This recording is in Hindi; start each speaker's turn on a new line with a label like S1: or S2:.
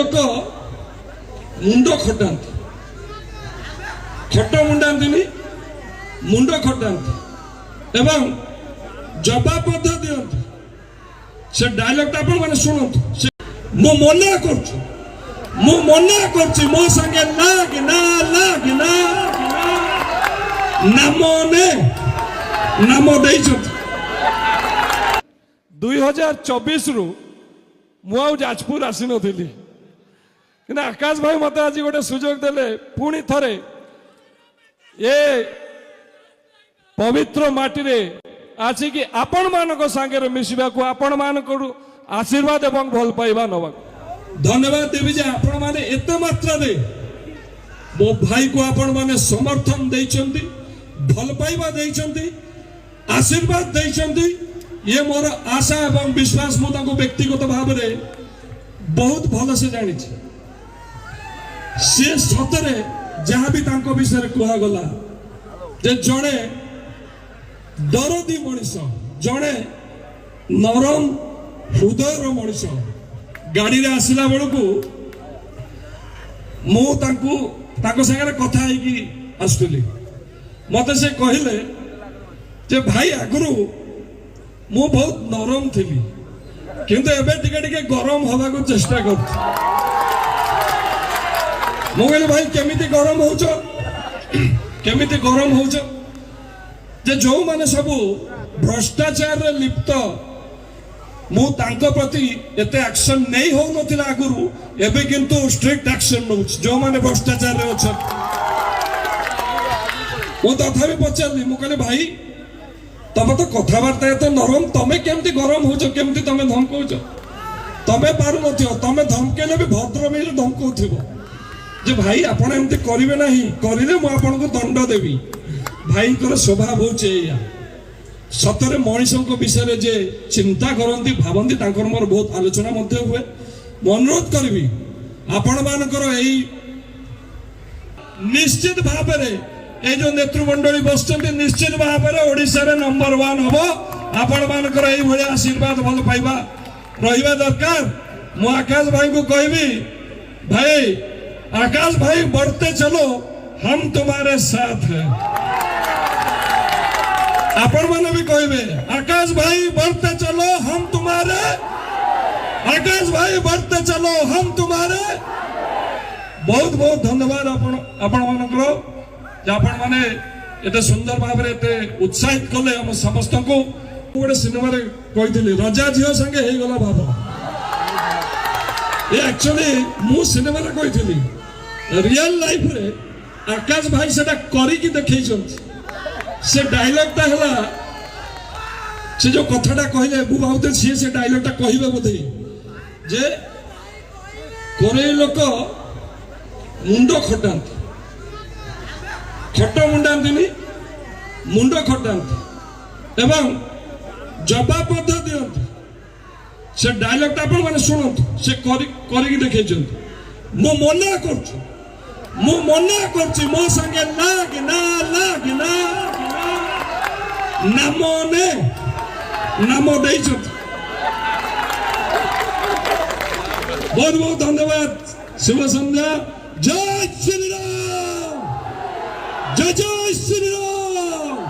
S1: लोक मुंड खटाती खट मुंडाती मुंड खटाती एवं जवाब दिखती से डायलॉग आपण मैंने शुणु मु मना कर मो संगे लाग ना नाम ने नाम दे
S2: 2024 रु मु जाजपुर आसी नी कि आकाश भाई मत आज गोटे सुजोग देले पुणी थरे ये पवित्र माटी रे आसिकी आपण मानक सांगे मिशिबा को आपण मानक आशीर्वाद एवं भल पाइबा नवा
S1: धन्यवाद देवी जे आपण माने एत मात्रा रे मो भाई को आपण माने समर्थन देइचंती भल पाइबा देइचंती आशीर्वाद देइचंती ये मोर आशा एवं विश्वास मु ताको व्यक्तिगत भाव रे बहुत भल से जानि छी से सतरे जहाँ भी तांको विषय कुहा गला जे जणे दरदी मनीष जड़े नरम हृदयर मनीष गाड़ी रे आसला बेलू मुझे कथा आसुली मत से कहले जे भाई आगु मु बहुत नरम थी किंतु एबे टिके टिके गरम हवा को चेष्टा कर भाई केमिति गरम हो केमिति गरम हो जे जो माने सबू भ्रष्टाचार रे लिप्त मु तांको प्रति एते एक्शन नहीं हो नथिला आगुरु एबे किंतु स्ट्रिक्ट एक्शन नो जो माने भ्रष्टाचार रे छ मु तथापि पचारली मु कहले भाई तमे तो कथावार्ता एते नरम तमे केमती गरम हो केमती तमे धमकौ तमे पारु नथियो तमे धमकेले भी भद्र में धमकौथिबो जे भाई आपण एमती करिवे नाही करिले मु आपण को दंड देबी भाई स्वभाव हो सतरे मनीषों विषय जे चिंता करती भावती मोर बहुत आलोचना हुए अनुरोध करी आपण मानकर निश्चित भाव में जो नेतृमंडली बस निश्चित भाव में ओडिशा रे नंबर 1 हम आपण मानकर आशीर्वाद भल पाइबा रहिबा दरकार मु आकाश भाई को कहबी भाई आकाश भाई बढ़ते चलो हम तुम्हारे साथ हैं आपण माने भी कहबे आकाश भाई बढ़ते चलो हम तुम्हारे आकाश भाई बढ़ते चलो हम तुम्हारे बहुत बहुत धन्यवाद आपण मानकर आपण माने एते सुंदर भाव रे एते उत्साहित कले हम समस्त को गोटे सिनेमा रे कहिथिली रजा झियो संगे हे गला भाव ये एक्चुअली मु सिनेमा रे कहिथिली रियल लाइफ रे आकाश भाई सेटा करी की देखै छथि से डायलॉग ता हला से जो कथाटा कहले बु भावते से डायलॉग ता कहिबे बोधे जे कोरे लोक मुंड खटाती खट मुंडाती मुंड खटाती एवं जवाब दिखती से डायलॉग ता आपण माने शुणु से करी देखै मु मना कर मो संगे लाग ना नाम ने नाम दे बहुत बहुत धन्यवाद शुभ संध्या जय श्री राम जय जय श्री राम।